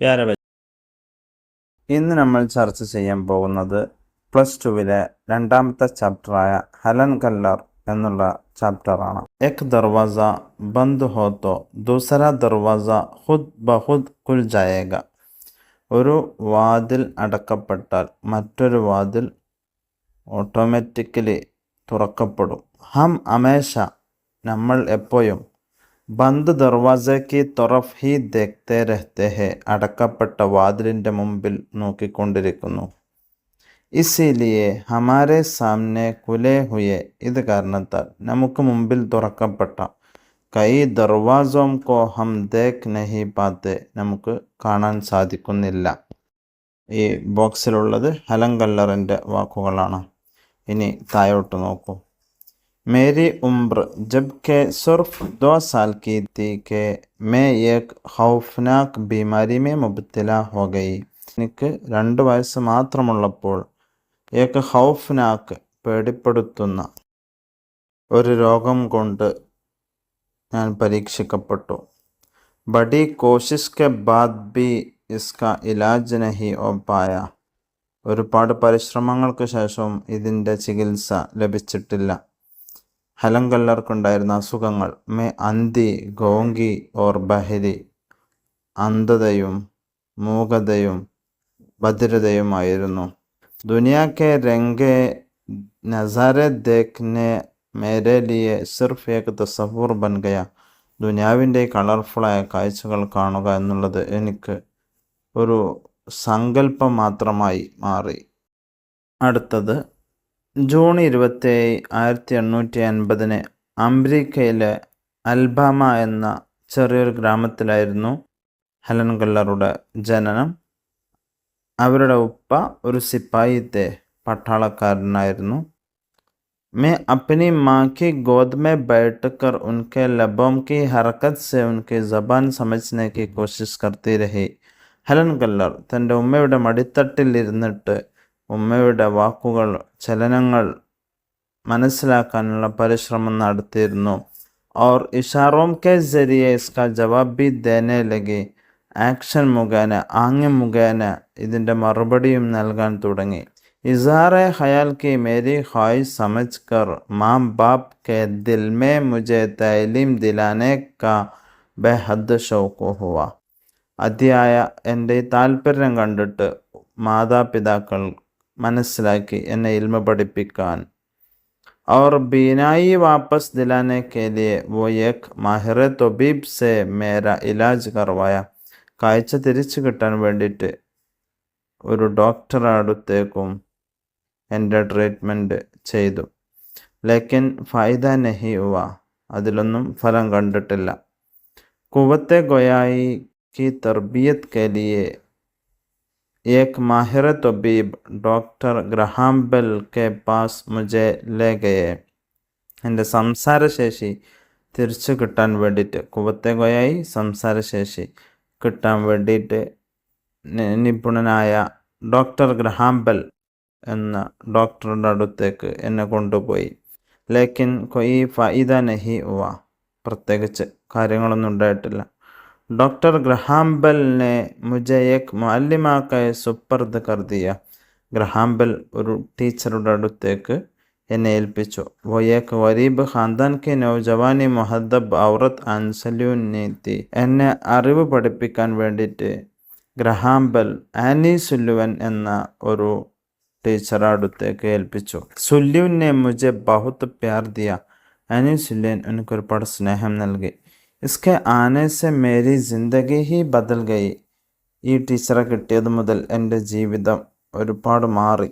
प्यारे बच्चे ഇന്ന് നമ്മൾ ചർച്ച ചെയ്യാൻ പോകുന്നത് പ്ലസ് ടുവിലെ രണ്ടാമത്തെ ചാപ്റ്ററായ ഹലൻ കല്ലർ എന്നുള്ള ചാപ്റ്ററാണ്. എക് ദർവാസ ബന്ദ് ഹോ തോ ദൂസര ദർവാസ ഖുദ് ബഖുദ് ഖുൽ ജായേഗ. ഒരു വാതിൽ അടക്കപ്പെട്ടാൽ മറ്റൊരു വാതിൽ ഓട്ടോമാറ്റിക്കലി തുറക്കപ്പെടും. ഹം ഹമേശ നമ്മൾ എപ്പോഴും ബന്ദ് ദർവാസയ്ക്ക് തൊറഫ് ഹി ദേഖ്തേ രഹ്തേ ഹെ അടക്കപ്പെട്ട വാതിലിൻ്റെ മുമ്പിൽ നോക്കിക്കൊണ്ടിരിക്കുന്നു. ഇസിലിയെ ഹമാരെ സാമനെ കുലേ ഹുയെ ഇത് കാരണത്താൽ നമുക്ക് മുമ്പിൽ തുറക്കപ്പെട്ട കൈ ദർവാസോം കോ ഹം ദേഖ് നഹി പാത്തെ നമുക്ക് കാണാൻ സാധിക്കുന്നില്ല. ഈ ബോക്സിലുള്ളത് ഹലൻ കല്ലറിൻ്റെ വാക്കുകളാണ്. ഇനി താഴോട്ട് നോക്കൂ. मेरी उम्र जब के सिर्फ 2 साल की थी कि मैं एक खौफनाक बीमारी में मुब्तला हो गई. എനിക്ക് 2 വയസ്സ് മാത്രമുള്ളപ്പോൾ ഏക് ഖൗഫ്നാക്ക് പേടിപ്പെടുത്തുന്ന ഒരു രോഗം കൊണ്ട് ഞാൻ പരീക്ഷിക്കപ്പെട്ടു. ബഡി കോശിഷ് കെ ബാദ് ബി ഇസ്കാ ഇലാജ് നഹി ഹോ പായ. ഒരുപാട് പരിശ്രമങ്ങൾക്ക് ശേഷവും ഇതിൻ്റെ ചികിത്സ ലഭിച്ചിട്ടില്ല. ഹലൻ കല്ലർക്കുണ്ടായിരുന്ന അസുഖങ്ങൾ മേ അന്തി ഗോങ്കി ഓർ ബഹരി, അന്ധതയും മൂകതയും ബധിരതയുമായിരുന്നു. ദുനിയാ കെ രംഗെ നസാരെ ദേഖ്നെ മേരെ ലിയെ സിർഫ് ഏക് തസവൂർ ബൻ ഗയ. ദുനിയാവിൻ്റെ കളർഫുള്ളായ കാഴ്ചകൾ കാണുക എന്നുള്ളത് എനിക്ക് ഒരു സങ്കല്പം മാത്രമായി മാറി. അടുത്തത് ജൂൺ 27, 1880 അമേരിക്കയിലെ അൽബാമ എന്ന ചെറിയൊരു ഗ്രാമത്തിലായിരുന്നു ഹലൻ കല്ലറുടെ ജനനം. അവരുടെ ഉപ്പ ഒരു സിപ്പായിത്തെ പട്ടാളക്കാരനായിരുന്നു. मैं अपनी माँ की गोद में बैठकर उनके लबों की हरकत से उनकी ज़बान समझने की कोशिश करती रही. ഹലൻ കല്ലർ തൻ്റെ ഉമ്മയുടെ മടിത്തട്ടിൽ ഇരുന്നിട്ട് ഉമ്മയുടെ വാക്കുകൾ, ചലനങ്ങൾ മനസ്സിലാക്കാനുള്ള പരിശ്രമം നടത്തിയിരുന്നു. और इशारों के जरिए इसका जवाब भी देने लगी. ആക്ഷൻ മുഖേന, ആംഗ്യം മുഖേന ഇതിൻ്റെ മറുപടിയും നൽകാൻ തുടങ്ങി. ഇസാറെ ഖയാൽ की मेरी ख्वाहिश समझकर माँ बाप के दिल में मुझे तालीम दिलाने का बेहद शौक हुआ. അതിയായ എൻ്റെ താല്പര്യം കണ്ടിട്ട് മാതാപിതാക്കൾ മനസ്സിലാക്കി എന്നെ ഇൽമ പഠിപ്പിക്കാൻ. और बीनाई वापस दिलाने के लिए वो एक माहिर तबीब से मेरा इलाज करवाया. കാഴ്ച തിരിച്ചു കിട്ടാൻ വേണ്ടിയിട്ട് ഒരു ഡോക്ടറെ അടുത്തേക്കും എൻ്റെ ട്രീറ്റ്മെൻറ്റ് ചെയ്തു. ലേക്കിൻ ഫായിദ നഹി ഹുവ, അതിലൊന്നും ഫലം കണ്ടിട്ടില്ല. കുവത്തെ ഗോയായി की तरबियत के लिए एक माहिर तबीब डॉक्टर ग्रहाम बेल के पास मुझे ले गए. എൻ്റെ സംസാരശേഷി തിരിച്ചു കിട്ടാൻ വേണ്ടിയിട്ട്, കുവത്തെ ഗോയായി സംസാരശേഷി കിട്ടാൻ വേണ്ടിയിട്ട് നിപുണനായ ഡോക്ടർ ഗ്രഹാം ബെൽ എന്ന ഡോക്ടറുടെ അടുത്തേക്ക് എന്നെ കൊണ്ടുപോയി. ലേക്കിൻ കൊയ് ഫായിദ നഹി ഹുവ, പ്രത്യേകിച്ച് കാര്യങ്ങളൊന്നും ഉണ്ടായിട്ടില്ല. डॉक्टर ग्रहाम बेल ने मुझे एक मुअल्लिमा का सुपर्द कर दिया. ഗ്രഹാം ബെൽ ഒരു ടീച്ചറുടെ അടുത്തേക്ക് എന്നെ ഏൽപ്പിച്ചു. वो एक गरीब ख़ानदान की नौजवानी मुहद्दब औरत आंसल्यूनी थी. എന്നെ അറിവ് പഠിപ്പിക്കാൻ വേണ്ടിയിട്ട് ഗ്രഹാം ബെൽ ആനി സുല്ലുവൻ എന്ന ഒരു ടീച്ചറുടെ അടുത്തേക്ക് ഏൽപ്പിച്ചു. സുല്യുൻ ने मुझे बहुत प्यार दिया. ആനി സുല്യൻ എനിക്കൊരുപാട് സ്നേഹം നൽകി. इसके आने से मेरी ज़िंदगी ही बदल गई. ഈ ടീച്ചറെ കിട്ടിയത് മുതൽ എൻ്റെ ജീവിതം ഒരുപാട് മാറി.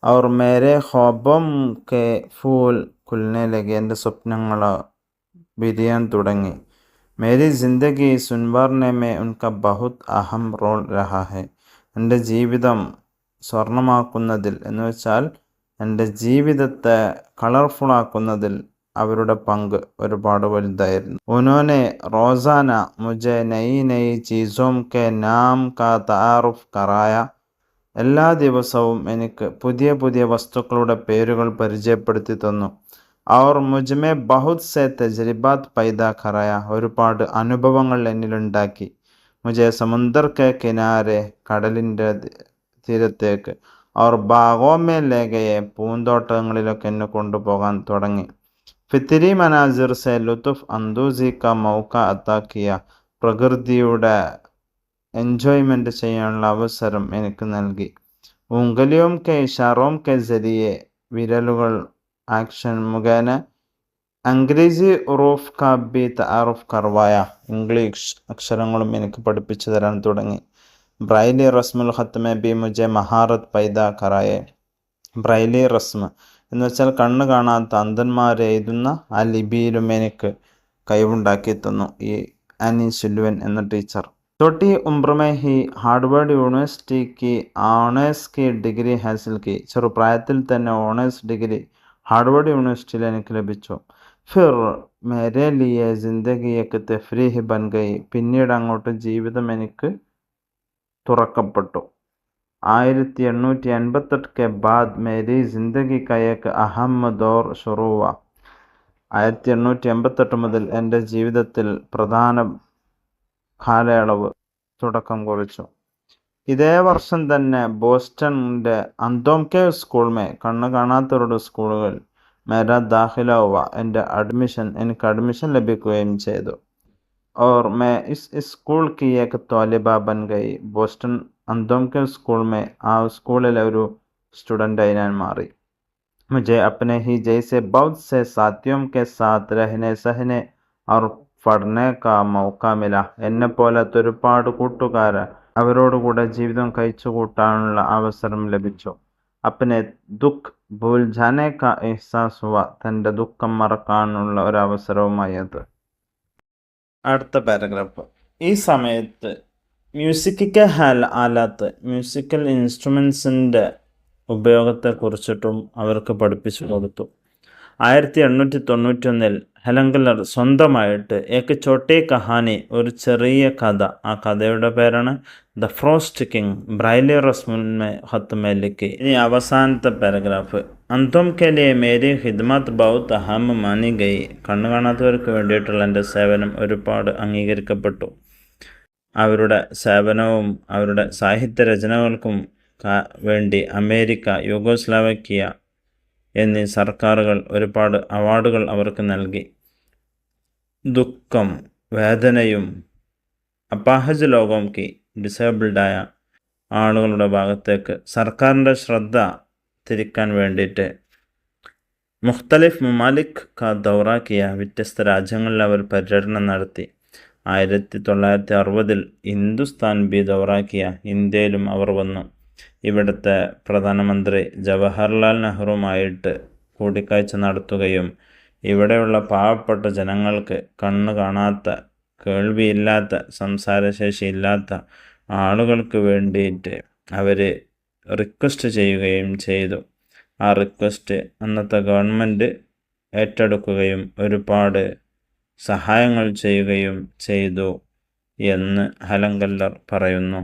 और मेरे ख्वाबों के फूल खुलने लगे. എൻ്റെ സ്വപ്നങ്ങൾ വിരിയാൻ തുടങ്ങി. मेरी ज़िंदगी सुनवारने में उनका बहुत अहम रोल रहा है. എൻ്റെ ജീവിതം സ്വർണ്ണമാക്കുന്നതിൽ എന്ന് വെച്ചാൽ എൻ്റെ ജീവിതത്തെ കളർഫുള്ളാക്കുന്നതിൽ അവരുടെ പങ്ക് ഒരുപാട് വലുതായിരുന്നു. ഉനോനെ റോസാന മുझे നയി നയി ചീസോं के नाम का तारुफ कराया. എല്ലാ ദിവസവും എനിക്ക് പുതിയ പുതിയ വസ്തുക്കളുടെ പേരുകൾ പരിചയപ്പെടുത്തി തന്നു. और मुझमें बहुत से तजरिबात पैदा कराया. ഒരുപാട് അനുഭവങ്ങൾ എന്നിലുണ്ടാക്കി. മുജെ സമുന്ദർ കെ കിനാരെ കടലിൻ്റെ തീരത്തേക്ക് അവർ ബാഗോമേ ലേഖയെ പൂന്തോട്ടങ്ങളിലൊക്കെ എന്നെ കൊണ്ടുപോകാൻ തുടങ്ങി. ഫിത്തിരി മനാസിർ സെ ലുത്തുഫ് അന്തൂസി ക മൗക്ക അത്താക്കിയ പ്രകൃതിയുടെ എൻജോയ്മെൻറ്റ് ചെയ്യാനുള്ള അവസരം എനിക്ക് നൽകി. ഉംഗലിയോം കെ ഇഷാറോം കെ ജരിയെ വിരലുകൾ ആക്ഷൻ മുഖേന അംഗ്രേസി ഉറൂഫ് കാ ബി തആറുഫ് കർവായ ഇംഗ്ലീഷ് അക്ഷരങ്ങളും എനിക്ക് പഠിപ്പിച്ചു തരാൻ തുടങ്ങി. ബ്രൈലി റസ്മുൽ ഖത്ത് ബി മുജെ മഹാറത്ത് പൈദാ കറായെ. ബ്രൈലി റസ്മ് എന്ന് വെച്ചാൽ കണ്ണ് കാണാത്ത അന്ധന്മാർ എഴുതുന്ന ആ ലിപിയിലും എനിക്ക് കഴിവുണ്ടാക്കി തന്നു ഈ ആനി സുലുവൻ എന്ന ടീച്ചർ. छोटी उम्र में ही हार्वर्ड യൂണിവേഴ്സിറ്റി की ഓണേഴ്സ് की ഡിഗ്രി ഹാസിൽ की. ചെറുപ്രായത്തിൽ തന്നെ ഓണേഴ്സ് ഡിഗ്രി ഹാർവർഡ് യൂണിവേഴ്സിറ്റിയിൽ എനിക്ക് ലഭിച്ചു. ഫിർ മേരെ ലിയെ ജിന്ദഗി എക്ക് തഫ്രീഹ് ബൻ ഗയി. പിന്നീട് അങ്ങോട്ട് ജീവിതം എനിക്ക് തുറക്കപ്പെട്ടു. 1888 के बाद मेरी ജിന്ദഗി का एक अहम दौर शुरू हुआ. 1888 മുതൽ എൻ്റെ ജീവിതത്തിൽ പ്രധാന കാലയളവ് തുടക്കം കുറിച്ചു. ഇതേ വർഷം തന്നെ ബോസ്റ്റണിൻ്റെ അന്തോംകെ സ്കൂൾ മേ കണ്ണ് കാണാത്തവരുടെ സ്കൂളുകൾ മേരാ ദാഖില ഹുവ. എനിക്ക് അഡ്മിഷൻ ലഭിക്കുകയും ചെയ്തു. और मैं इस स्कूल की एक तालिबा बन गई. ബോസ്റ്റൺ അന്തോംകെ സ്കൂൾ മേ ആ സ്കൂളിലെ ഒരു സ്റ്റുഡൻ്റായി ഞാൻ മാറി. मुझे अपने ही जैसे बहुत से साथियों के साथ रहने सहने और പഠന കാ മൗക്ക മില. എന്നെപ്പോലത്തെ ഒരുപാട് കൂട്ടുകാർ അവരോടുകൂടെ ജീവിതം കഴിച്ചു കൂട്ടാനുള്ള അവസരം ലഭിച്ചു. അപ്പനെ ദുഃഖ് ഭൂൽ ജാനെ കാ എഹ്സാസ് ഹുവ. തൻ്റെ ദുഃഖം മറക്കാനുള്ള ഒരവസരവുമായി അത്. അടുത്ത പാരഗ്രാഫ്. ഈ സമയത്ത് മ്യൂസിക്കിൻ്റെ ആലാത്ത് മ്യൂസിക്കൽ ഇൻസ്ട്രുമെൻസിൻ്റെ ഉപയോഗത്തെക്കുറിച്ചിട്ടും അവർക്ക് പഠിപ്പിച്ചു കൊടുത്തു. 1891 ഹെലൻ കെല്ലർ സ്വന്തമായിട്ട് ഏക്ക് ചോട്ടേ കഹാനി ഒരു ചെറിയ കഥ, ആ കഥയുടെ പേരാണ് ദ ഫ്രോസ്റ്റ് കിങ്, ബ്രൈലി റസ്മുൽ ഖത്ത് മേ ലിഖി. ഇനി അവസാനത്തെ പാരഗ്രാഫ്. അന്തോം കെ ലിയെ മേരി ഖിദ്മത്ത് ബഹുത് അഹം മാനി ഗയി. കണ്ണു കാണാത്തവർക്ക് വേണ്ടിയിട്ടുള്ള എൻ്റെ സേവനം ഒരുപാട് അംഗീകരിക്കപ്പെട്ടു. അവരുടെ സേവനവും അവരുടെ സാഹിത്യ രചനകൾക്കും വേണ്ടി അമേരിക്ക, യൂഗോസ്ലാവ്യ എന്നീ സർക്കാരുകൾ ഒരുപാട് അവാർഡുകൾ അവർക്ക് നൽകി. ദുഃഖം, വേദനയും അപാഹജ് ലോകം കി ഡിസേബിൾഡായ ആളുകളുടെ ഭാഗത്തേക്ക് സർക്കാരിൻ്റെ ശ്രദ്ധ തിരിക്കാൻ വേണ്ടിയിട്ട് മുഖ്തലിഫ് മമാലിക് കാ ദൗറ കിയ. വ്യത്യസ്ത രാജ്യങ്ങളിൽ അവർ പര്യടനം നടത്തി. 1960 ഹിന്ദുസ്ഥാൻ ബി ദൗറ കിയ. ഇന്ത്യയിലും അവർ വന്നു. ഇവിടുത്തെ പ്രധാനമന്ത്രി ജവഹർലാൽ നെഹ്റുവുമായിട്ട് കൂടിക്കാഴ്ച നടത്തുകയും ഇവിടെയുള്ള പാവപ്പെട്ട ജനങ്ങൾക്ക് കണ്ണ് കാണാത്ത, കേൾവിയില്ലാത്ത, സംസാരശേഷിയില്ലാത്ത ആളുകൾക്ക് വേണ്ടിയിട്ട് അവർ റിക്വസ്റ്റ് ചെയ്യുകയും ചെയ്തു. ആ റിക്വസ്റ്റ് അന്നത്തെ ഗവൺമെൻറ് ഏറ്റെടുക്കുകയും ഒരുപാട് സഹായങ്ങൾ ചെയ്യുകയും ചെയ്തു എന്ന് ഹെലൻ കെല്ലർ പറയുന്നു.